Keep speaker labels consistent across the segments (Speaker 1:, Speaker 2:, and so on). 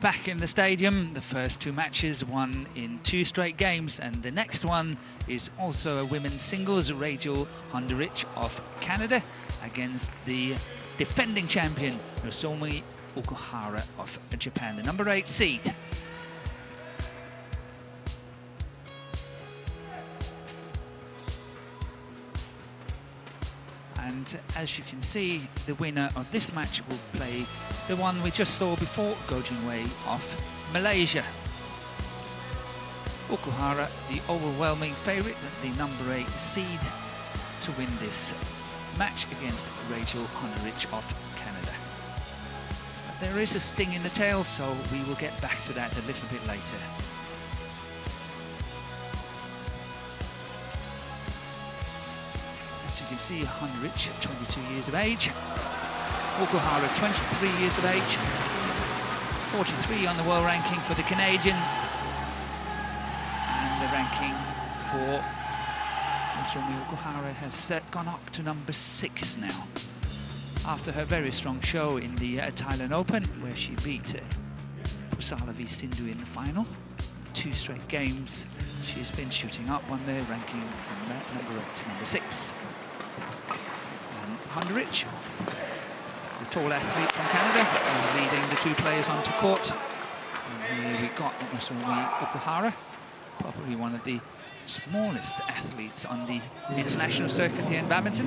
Speaker 1: back in the stadium. The first two matches won in 2 straight games, and the next one is also a women's singles, Rachel HONDERICH of Canada against the defending champion Nozomi OKUHARA of Japan, the number 8 seed. And as you can see, the winner of this match will play the one we just saw before, Go Jingwei of Malaysia. Okuhara, the overwhelming favourite, the number 8 seed, to win this match against Rachel HONDERICH of Canada. But there is a sting in the tail, so we will get back to that a little bit later. As you can see, HONDERICH, 22 years of age. Okuhara, 23 years of age. 43 on the world ranking for the Canadian. And the ranking for Nozomi OKUHARA has gone up to number 6 now. After her very strong show in the Thailand Open, where she beat Pusalavi Sindhu in the final. 2 straight games, she's been shooting up on the ranking from number 8 to number 6. HONDERICH, the tall athlete from Canada, is leading the 2 players onto court. And here we got Nozomi OKUHARA, probably one of the smallest athletes on the international circuit here in badminton.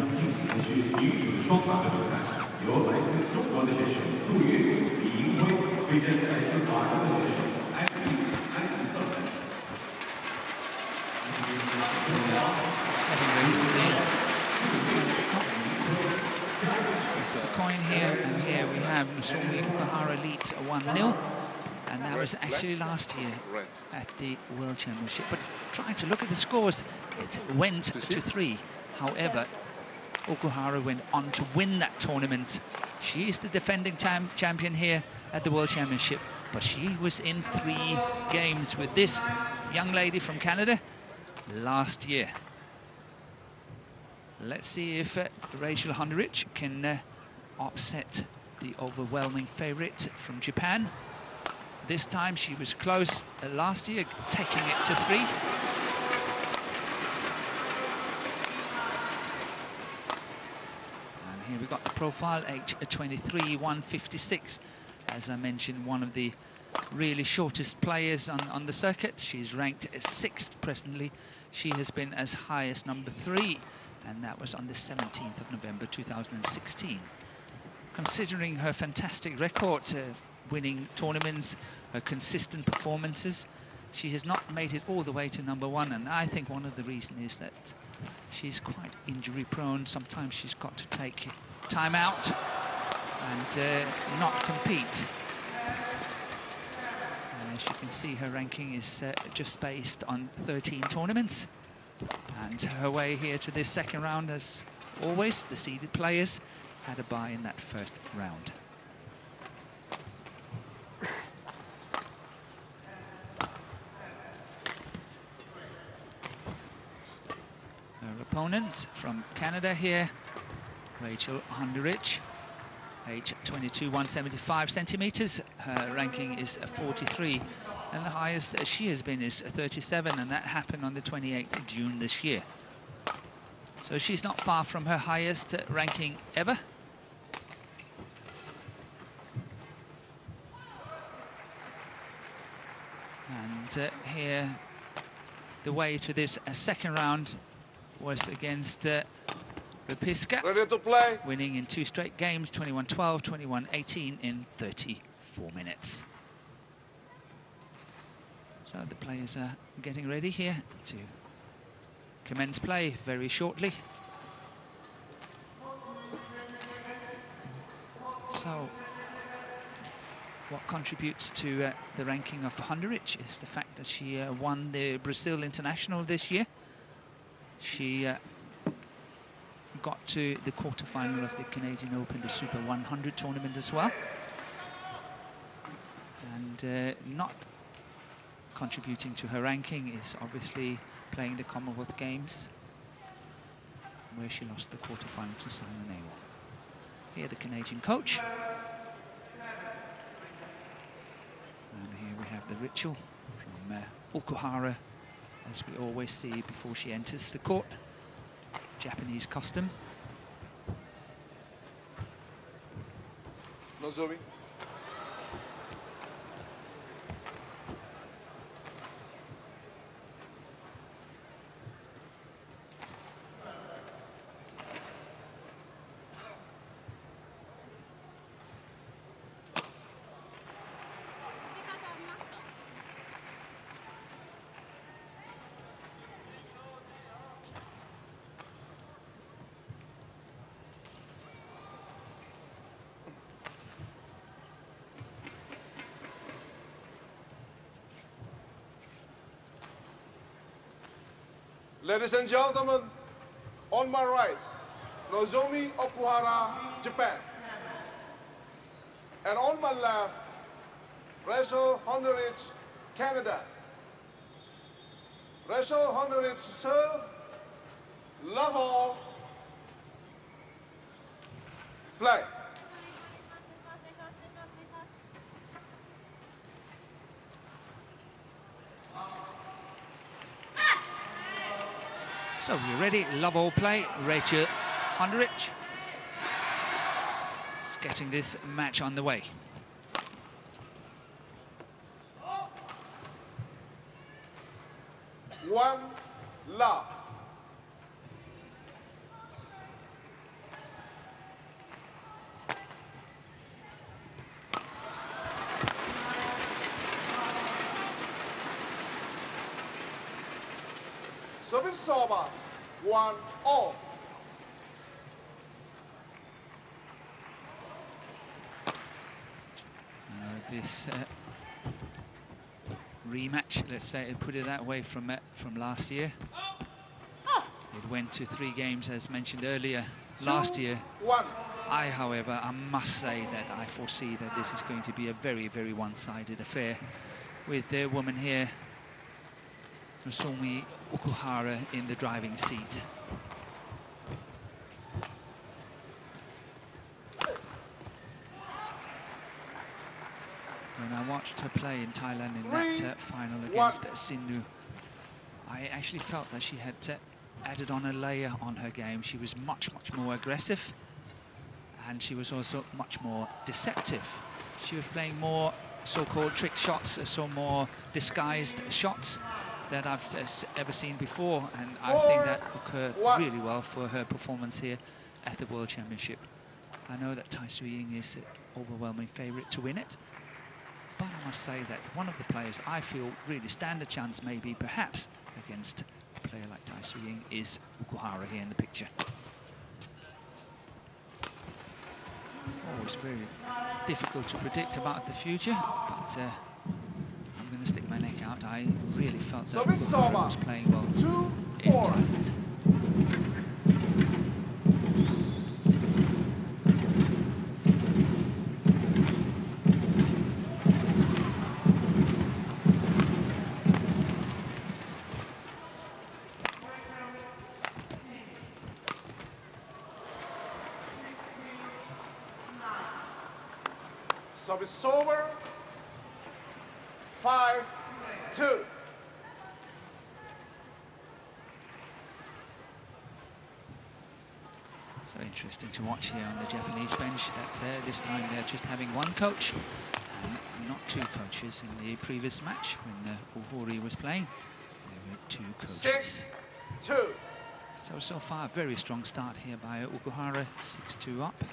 Speaker 1: The coin here, and here we have Nozomi OKUHARA leads 1-0, and that was actually last year at the World Championship. But trying to look at the scores, it went to 3. However, OKUHARA went on to win that tournament. She is the defending champion here at the World Championship, but she was in 3 games with this young lady from Canada last year. Let's see if Rachel HONDERICH can upset the overwhelming favourite from Japan. This time she was close last year, taking it to 3. And here we got the profile, age 23, 156. As I mentioned, one of the really shortest players on the circuit. She's ranked 6th presently. She has been as high as number 3. And that was on the 17th of November 2016. Considering her fantastic record, winning tournaments, her consistent performances, she has not made it all the way to number 1. And I think one of the reasons is that she's quite injury prone. Sometimes she's got to take time out and not compete. And as you can see, her ranking is just based on 13 tournaments. And her way here to this second round, as always, the seeded players had a bye in that first round. Her opponent from Canada here, Rachel HONDERICH, age 22, 175 centimeters. Her ranking is 43. And the highest she has been is 37, and that happened on the 28th of June this year. So she's not far from her highest ranking ever. And here, the way to this second round was against Repiska,
Speaker 2: Ready to play?
Speaker 1: winning in 2 straight games, 21-12, 21-18 in 34 minutes. So the players are getting ready here to commence play very shortly. So what contributes to the ranking of HONDERICH is the fact that she won the Brazil International this year. She got to the quarterfinal of the Canadian Open, the Super 100 tournament as well. And not contributing to her ranking is obviously playing the Commonwealth Games, where she lost the quarterfinal to Simon Newell. Here the Canadian coach. the ritual from Okuhara, as we always see before she enters the court. Japanese custom.
Speaker 2: Nozomi. Ladies and gentlemen, on my right, Nozomi OKUHARA, Japan. And on my left, Rachel HONDERICH, Canada. Rachel HONDERICH serve, love all, play.
Speaker 1: So we're ready, love all play. Rachel HONDERICH is getting this match on the way.
Speaker 2: One love. Service over, 1-all.
Speaker 1: This rematch, let's say, put it that way, from last year. It went to 3 games, as mentioned earlier, last year.
Speaker 2: 2-1.
Speaker 1: However, I must say that I foresee that this is going to be a very, very one-sided affair, with the woman here, Nozomi OKUHARA, in the driving seat. When I watched her play in Thailand in that final against Sindhu, I actually felt that she had added on a layer on her game. She was much, much more aggressive, and she was also much more deceptive. She was playing more so-called trick shots, so more disguised shots that I've ever seen before, and I think that occurred really well for her performance here at the World Championship. I know that Tai Tzu-Ying is an overwhelming favourite to win it, but I must say that one of the players I feel really stand a chance, maybe perhaps against a player like Tai Tzu-Ying, is OKUHARA here in the picture. Always very difficult to predict about the future, but I'm going to stick my neck out. I really felt that OKUHARA was playing well in Thailand.
Speaker 2: Service over, 5-2.
Speaker 1: So interesting to watch here on the Japanese bench that this time they're just having one coach and not 2 coaches. In the previous match, when Ohori was playing, there were 2 coaches.
Speaker 2: 6-2.
Speaker 1: So far, a very strong start here by OKUHARA, 6-2 up.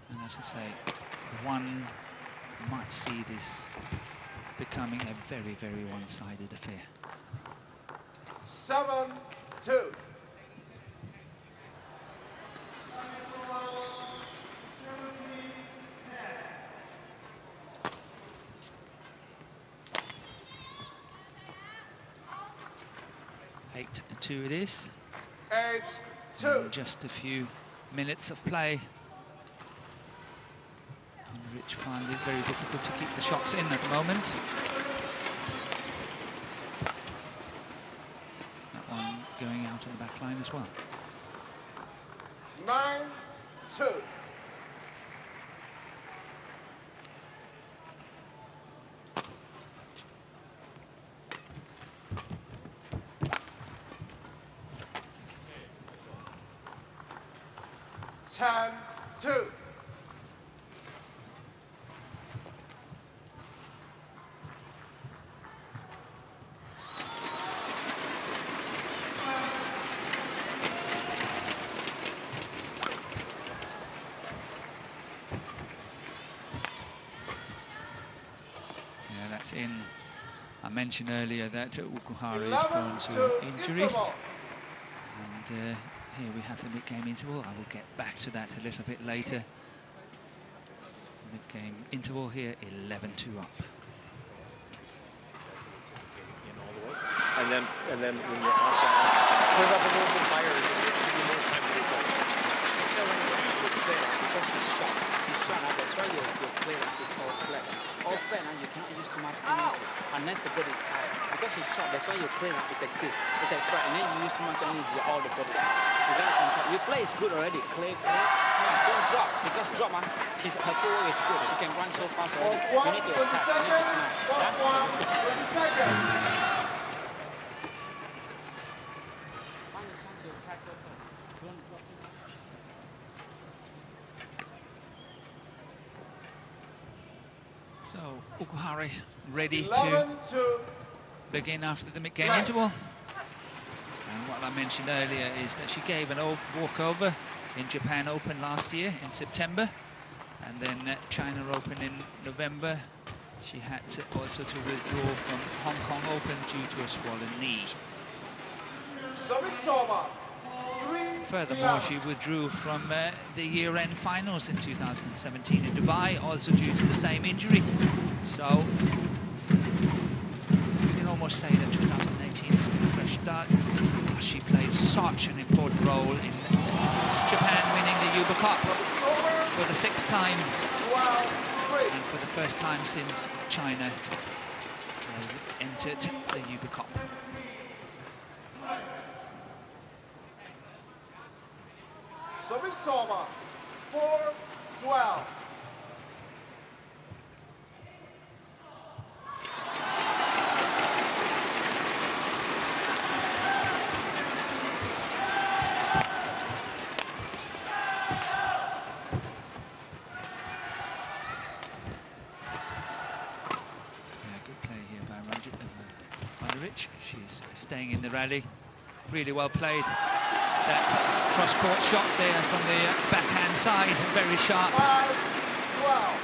Speaker 1: And as I say, one might see this becoming a very, very one-sided affair.
Speaker 2: 7-2.
Speaker 1: Eight and 2 it is.
Speaker 2: 8-2.
Speaker 1: In just a few minutes of play. Rich find it very difficult to keep the shots in at the moment. That one going out on the back line as well.
Speaker 2: 9-2. 10-2.
Speaker 1: That's in. I mentioned earlier that Okuhara is prone to injuries. And here we have the mid-game interval. I will get back to that a little bit later. Mid-game interval here, 11-2 up.
Speaker 3: And then when you're off that, put it up a little bit higher and give you more time to recover.
Speaker 4: So when you play like, because he's shot, that's why your play like is all flat. All flat and you cannot use too much energy unless the body is high. Because he's shot, that's why your play like is like this. It's like flat, and then you use too much energy, all the body is high. You gotta control. Your play is good already. Clear, smash, don't drop. Because drop, her forward is good. She can run so fast already. You need to attack, you need to smash.
Speaker 2: 20 seconds.
Speaker 4: Find a chance to attack her first. Don't drop too much.
Speaker 1: So Okuhara ready to begin after the mid-game interval. And what I mentioned earlier is that she gave an walkover in Japan Open last year in September, and then China Open in November. She had also to withdraw from Hong Kong Open due to a swollen knee. Furthermore, she withdrew from the year-end finals in 2017 in Dubai, also due to the same injury. So we can almost say that 2018 has been a fresh start. She played such an important role in Japan winning the Uber Cup for the 6th time, and for the first time since China has entered the Uber Cup.
Speaker 2: Service over, 4-12.
Speaker 1: Good play here by HONDERICH. She's staying in the rally. Really well played. That cross-court shot there from the backhand side, very sharp.
Speaker 2: 5-12.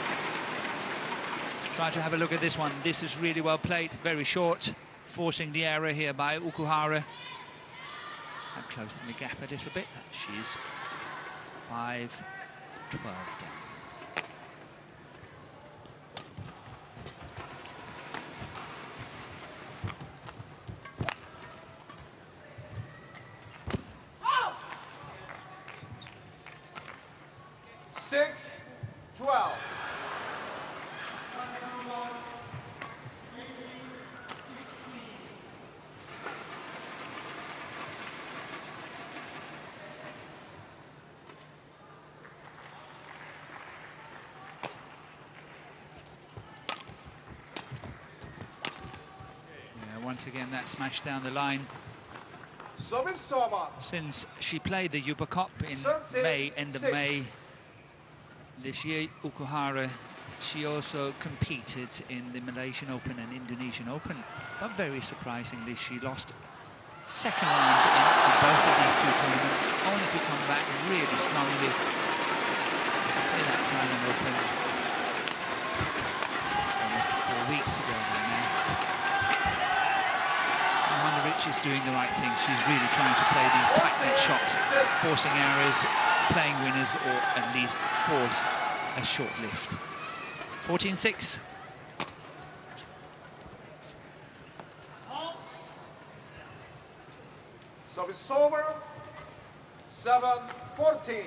Speaker 1: Try to have a look at this one. This is really well played, very short, forcing the error here by Okuhara. And closing the gap a little bit. She's 5-12 down. Once again, that smash down the line. Since she played the Uber Cup in May, end of May this year, Okuhara, she also competed in the Malaysian Open and Indonesian Open, but very surprisingly, she lost second round in both of these two tournaments, only to come back really strongly in that Thailand Open almost 4 weeks ago now. HONDERICH is doing the right thing. She's really trying to play these tight net shots, forcing errors, playing winners, or at least force a short lift. 14-6.
Speaker 2: Service over, 7-14.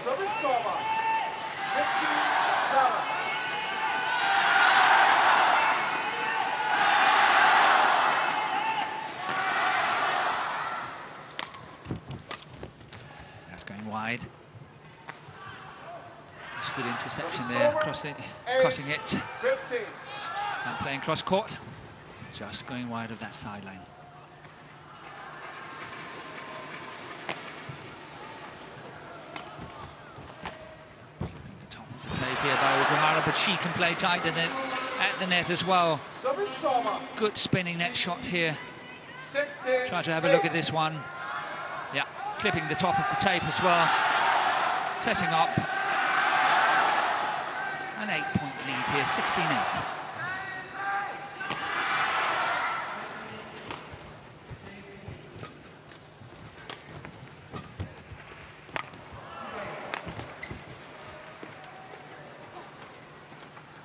Speaker 2: Service over, 57.
Speaker 1: That's going wide. It's a good interception there, crossing it.
Speaker 2: 15.
Speaker 1: And playing cross court, just going wide of that sideline. The top of the tape here by Okuhara, but she can play tight at the net as well. Good spinning net shot here.
Speaker 2: 16.
Speaker 1: Try to have a look at this one. Yeah, clipping the top of the tape as well. Setting up an 8-point lead here, 16-8.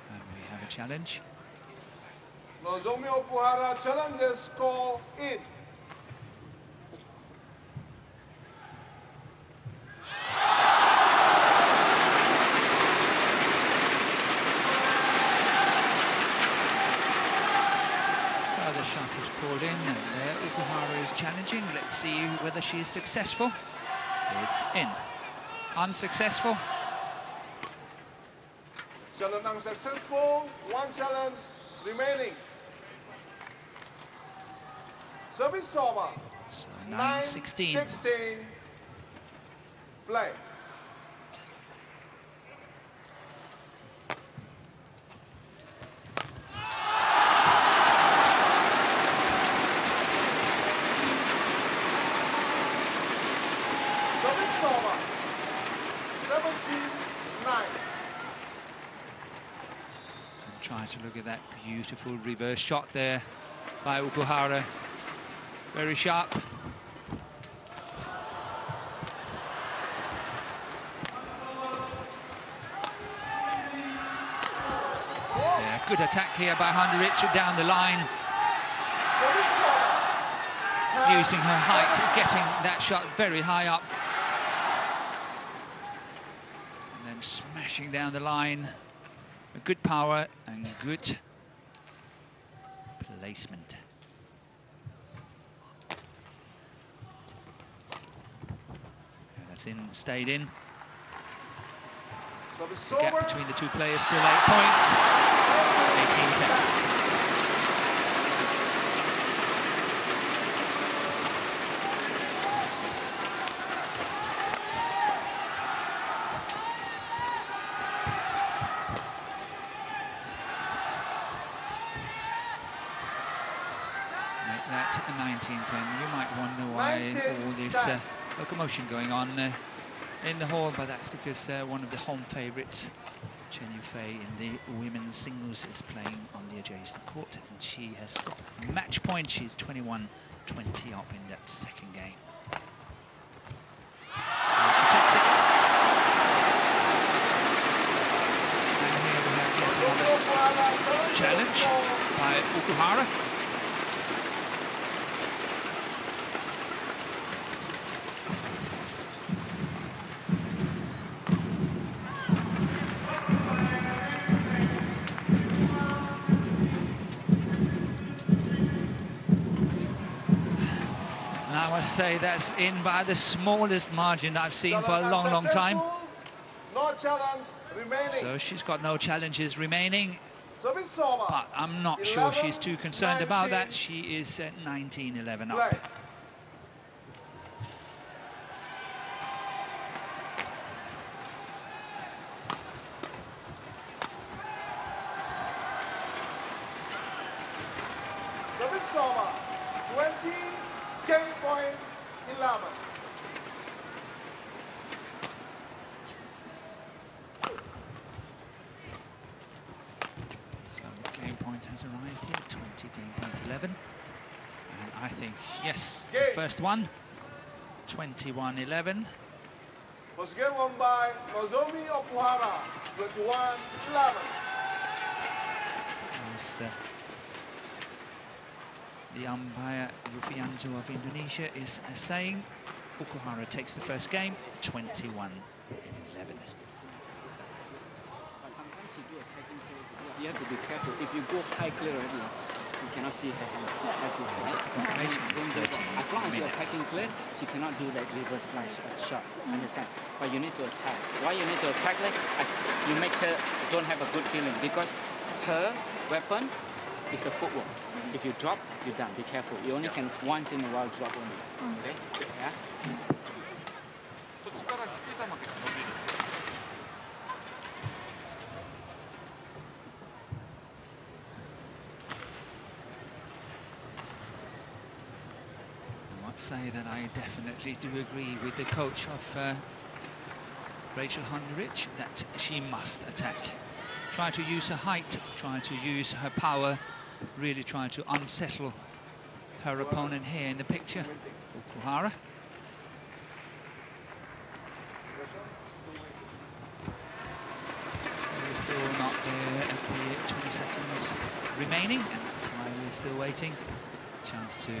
Speaker 1: And we have a challenge.
Speaker 2: Nozomi OKUHARA challenges score in.
Speaker 1: So the shot is called in, and Okuhara is challenging. Let's see whether she is successful. It's in. Unsuccessful.
Speaker 2: Challenge unsuccessful, one challenge remaining. Service over.
Speaker 1: So 9-16.
Speaker 2: 9-16. Play. Service over. 17-9.
Speaker 1: Trying to look at that beautiful reverse shot there by Okuhara. Very sharp. Yeah, good attack here by HONDERICH down the line. Using her height, getting that shot very high up. And then smashing down the line. A good power and good placement. That's in, stayed in. The gap between the two players still 8 points. 18-10. That 19-10. You might wonder why all this locomotion going on in the hall, but that's because one of the home favourites, Chen Yufei, in the women's singles is playing on the adjacent court, and she has got match point. She's 21-20 up in that second game. And she takes it. And here we have yet another challenge by Okuhara. I must say that's in by the smallest margin I've seen for a long, long time.
Speaker 2: No challenge remaining.
Speaker 1: So she's got no challenges remaining,
Speaker 2: Service over.
Speaker 1: but I'm not sure she's too concerned about that. She is at 19-11 up.
Speaker 2: Play. Service over. 20. Game point 11.
Speaker 1: So game point has arrived here, 20 game point 11. And I think, yes,
Speaker 2: Game.
Speaker 1: first one, 21-11.
Speaker 2: Was game won by Nozomi OKUHARA, 21-11.
Speaker 1: As, the umpire, Rufianto of Indonesia, is saying Okuhara takes the first game, 21-11.
Speaker 4: But sometimes you do a taking play, you have to be careful. If you go high clear already, You cannot see her hand like this, right?
Speaker 1: Confirmation.
Speaker 4: As long as you're attacking clear, she cannot do that reverse slice shot. Understand? But you need to attack. Why you need to attack? Like, as you make her don't have a good feeling because her weapon is a footwork. If you drop, you're done. Be careful. You only can once in a while drop only. Okay? Yeah.
Speaker 1: Say that I definitely do agree with the coach of Rachel Honderich that she must attack. Try to use her height, try to use her power, really try to unsettle her opponent here in the picture, Okuhara. We're still not there at the 20 seconds remaining, and that's why we're still waiting. Chance to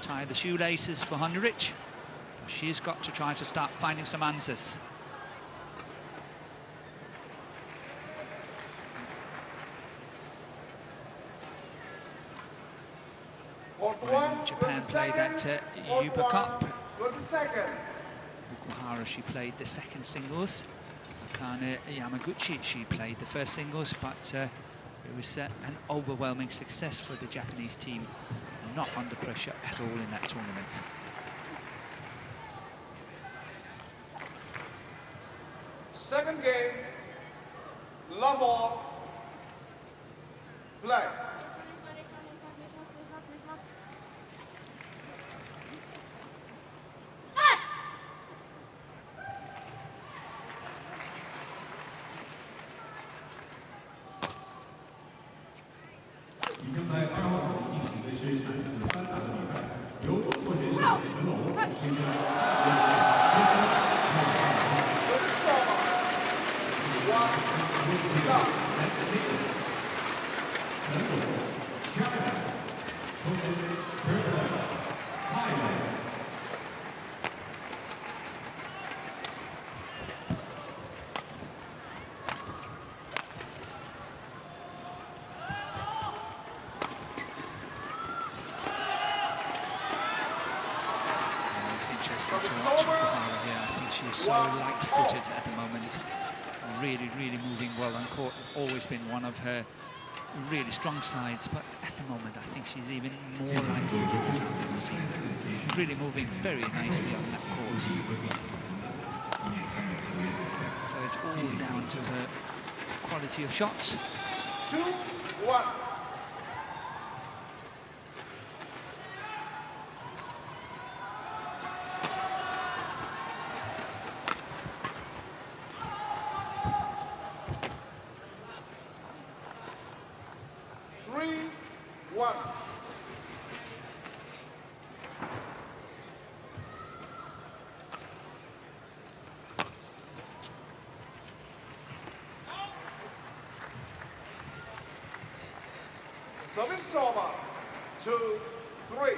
Speaker 1: tie the shoelaces for Honderich. She's got to try to start finding some answers. When Japan played that Yuba Cup, Okuhara, she played the second singles. Akane Yamaguchi, she played the first singles, but it was an overwhelming success for the Japanese team. Not under pressure at all in that tournament.
Speaker 2: Second game, love all, play.
Speaker 1: So light-footed at the moment, really moving well on court. Always been one of her really strong sides, but at the moment I think she's even more light-footed than I've ever seen. Really moving very nicely on that court. So it's all down to her quality of shots.
Speaker 2: 2-1. Service over. 2-3.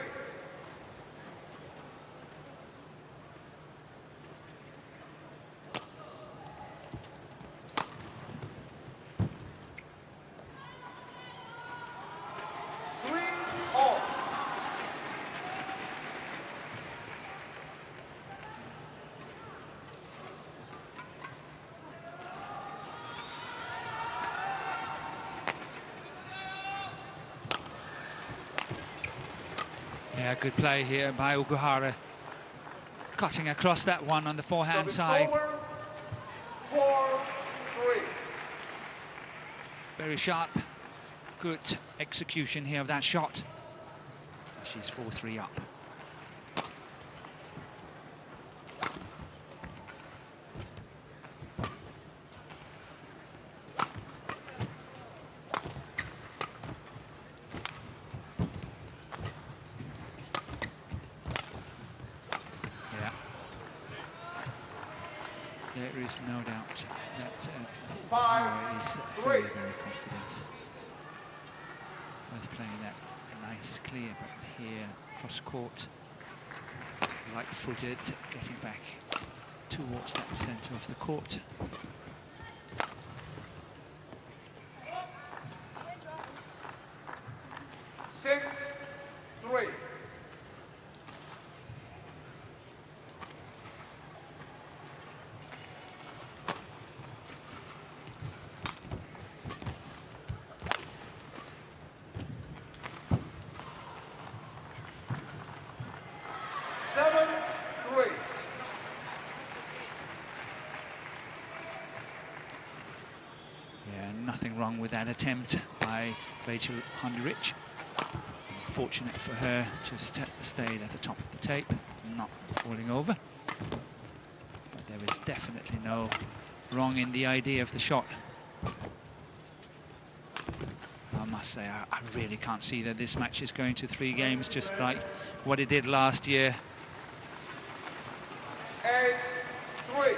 Speaker 1: Yeah, good play here by Okuhara. Cutting across that one on the forehand side.
Speaker 2: 4-3.
Speaker 1: Very sharp. Good execution here of that shot. She's 4-3 up. There is no doubt that Okuhara is very confident. First playing that nice clear, but here cross court, light-footed, getting back towards that centre of the court. Yeah, nothing wrong with that attempt by Rachel Honderich. Fortunate for her, just stayed at the top of the tape, not falling over. But there was definitely no wrong in the idea of the shot. I must say, I really can't see that this match is going to 3 games, just like what it did last year.
Speaker 2: 8-3.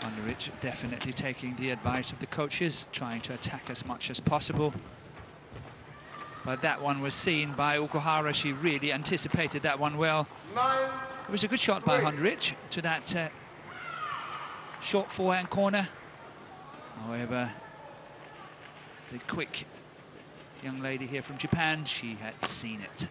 Speaker 1: Honderich definitely taking the advice of the coaches, trying to attack as much as possible. But that one was seen by Okuhara. She really anticipated that one well.
Speaker 2: 9-3.
Speaker 1: It was a good shot by Honderich to that short forehand corner. However, the quick young lady here from Japan, she had seen it.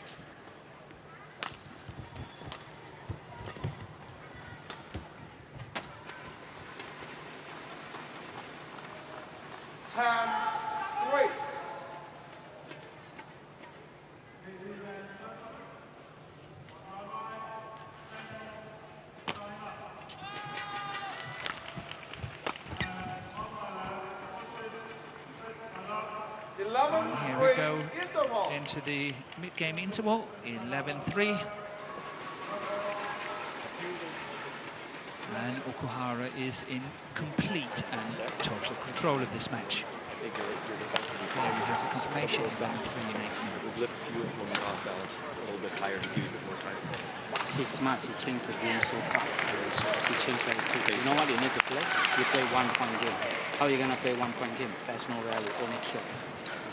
Speaker 2: Here
Speaker 1: we go into the mid-game interval, 11-3. And Okuhara is in complete and total control of this match.
Speaker 3: I think your defense
Speaker 1: There we have the confirmation, 11-3 in 8 minutes.
Speaker 3: Lift a few when you're off balance, a little bit higher to give you a bit more time.
Speaker 4: She's smart. She changed the game so fast. She changed very quickly. You know what you need to play? You play 1-point game. How are you gonna play 1-point game? There's no rally, only kill.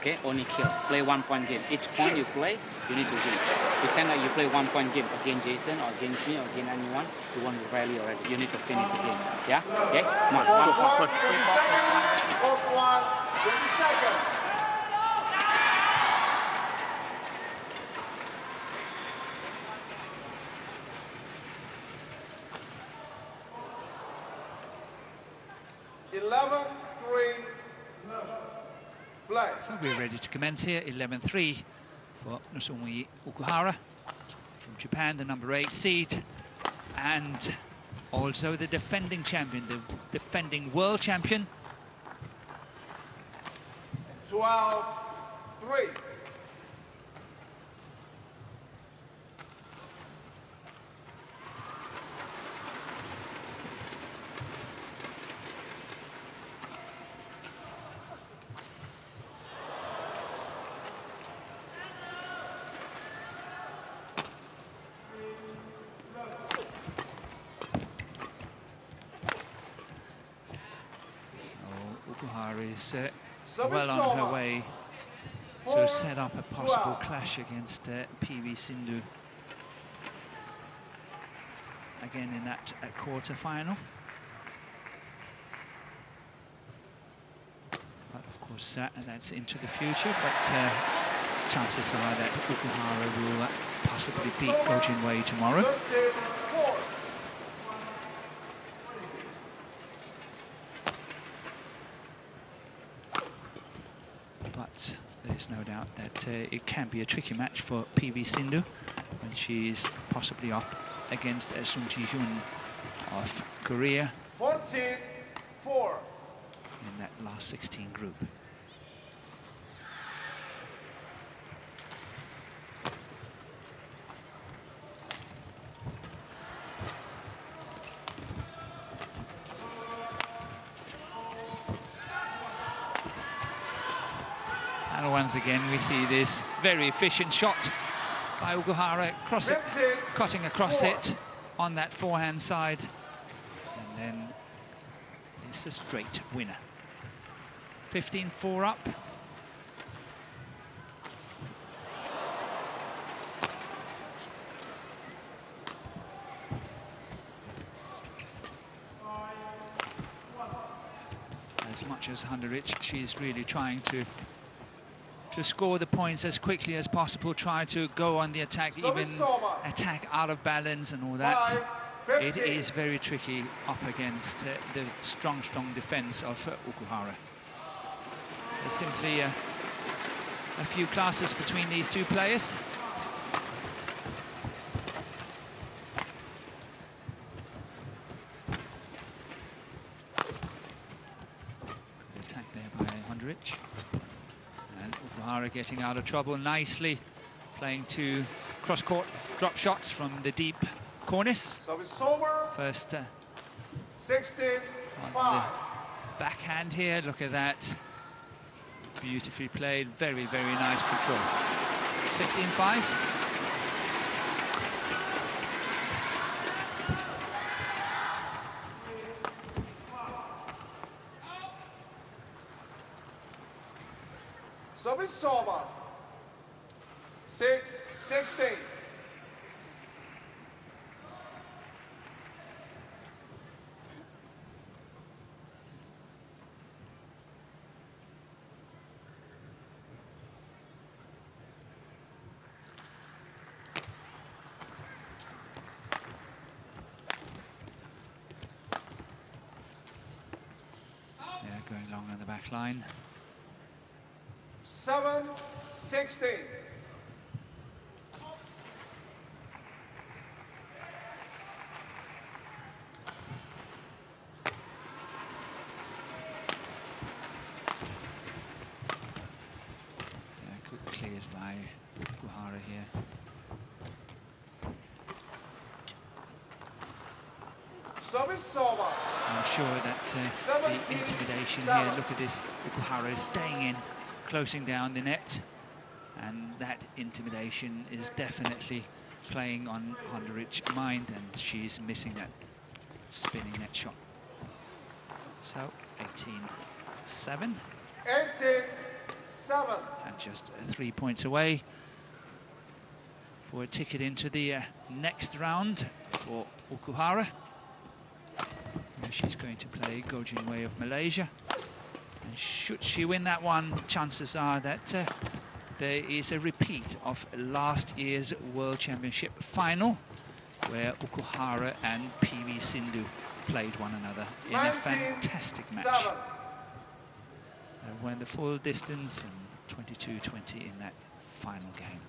Speaker 4: Okay, only kill. Play 1-point game. Each point you play, you need to win. Pretend like you play 1-point game against Jason or against me or against anyone. You want to rally already. You need to finish the game. Yeah? Okay? Come on. 1 point.
Speaker 2: 20 seconds.
Speaker 1: So we're ready to commence here, 11-3 for Nozomi Okuhara from Japan, the number 8 seed, and also the defending champion, the defending world champion.
Speaker 2: 12-3.
Speaker 1: Okuhara is well on her way to set up a possible clash against PV Sindhu again in that quarter-final. But of course that's into the future, but chances are that Okuhara will possibly beat Go Jinwei tomorrow.
Speaker 2: 13-4.
Speaker 1: But there's no doubt that it can be a tricky match for PV Sindhu when she's possibly up against Sung Ji-hyun of Korea
Speaker 2: 14-4.
Speaker 1: in that last 16 group. And once again we see this very efficient shot by Okuhara, cutting across it on that forehand side, and then it's a straight winner. 15-4 up. As much as Honderich, she's really trying to score the points as quickly as possible, try to go on the attack, even attack out of balance and all that. it is very tricky up against the strong defense of Okuhara. There's simply a few classes between these two players. Good attack there by HONDERICH. And Okuhara getting out of trouble nicely, playing two cross-court drop shots from the deep corners.
Speaker 2: So it's over.
Speaker 1: First
Speaker 2: 16-5.
Speaker 1: Backhand here, look at that. Beautifully played, very nice control. 16-5.
Speaker 2: So it's over. 6-16.
Speaker 1: Going long on the back line.
Speaker 2: 7-16.
Speaker 1: Good clears by Okuhara here.
Speaker 2: So it's over.
Speaker 1: I'm sure that the intimidation here, look at this, Okuhara is staying in, closing down the net, and that intimidation is definitely playing on HONDERICH's mind, and she's missing that spinning net shot. So 18-7.
Speaker 2: 18-7.
Speaker 1: And just 3 points away for a ticket into the next round for Okuhara. She's going to play Gojin Way of Malaysia. And should she win that one, chances are that there is a repeat of last year's World Championship final, where Okuhara and PV Sindhu played one another in a fantastic match. They went the full distance and 22-20 in that final game.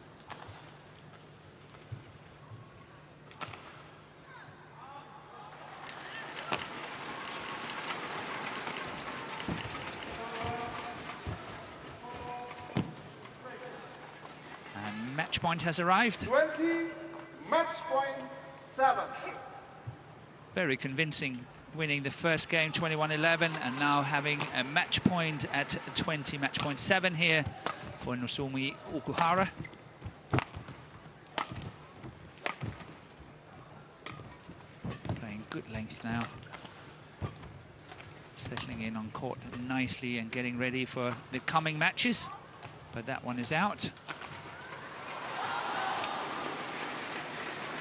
Speaker 1: Match point has arrived.
Speaker 2: 20, match point 7.
Speaker 1: Very convincing, winning the first game 21-11, and now having a match point at 20, match point 7 here for Nozomi OKUHARA. Playing good length now. Settling in on court nicely and getting ready for the coming matches, but that one is out.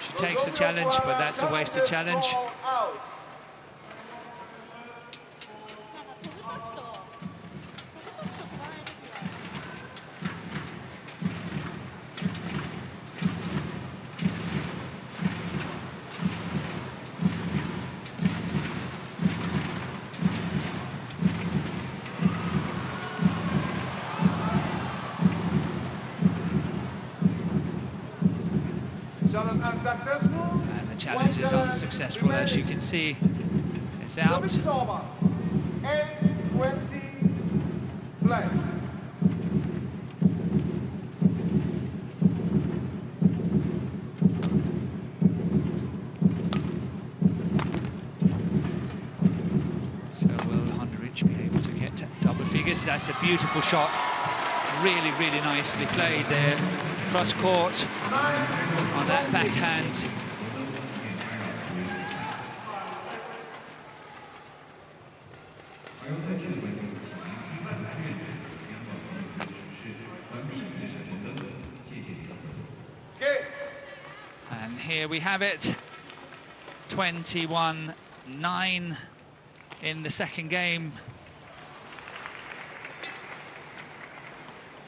Speaker 1: She takes a challenge, but that's a wasted challenge.
Speaker 2: Unsuccessful.
Speaker 1: And the challenge is unsuccessful, as you can see. It's out.
Speaker 2: 8-20 blank.
Speaker 1: So will HONDERICH be able to get double figures? That's a beautiful shot. Really nicely played there. Cross court on that backhand. And here we have it, 21-9 in the second game.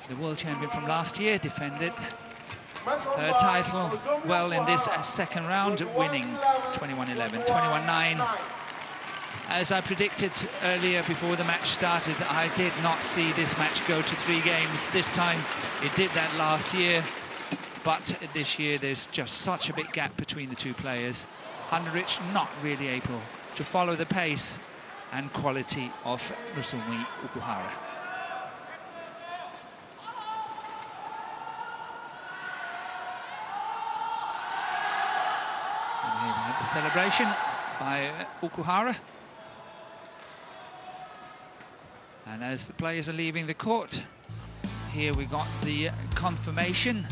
Speaker 1: The world champion from last year defended her title well in this second round, winning 21-11, 21-9. As I predicted earlier before the match started, I did not see this match go to 3 games this time. It did that last year, but this year there's just such a big gap between the two players. HONDERICH not really able to follow the pace and quality of Nozomi OKUHARA. And here we have the celebration by OKUHARA. And as the players are leaving the court, here we got the confirmation.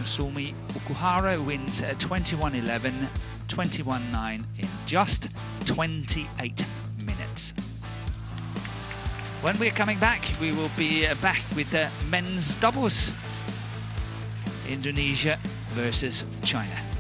Speaker 1: Nozomi OKUHARA wins 21-11, 21-9 in just 28 minutes. When we're coming back, we will be back with the men's doubles. Indonesia versus China.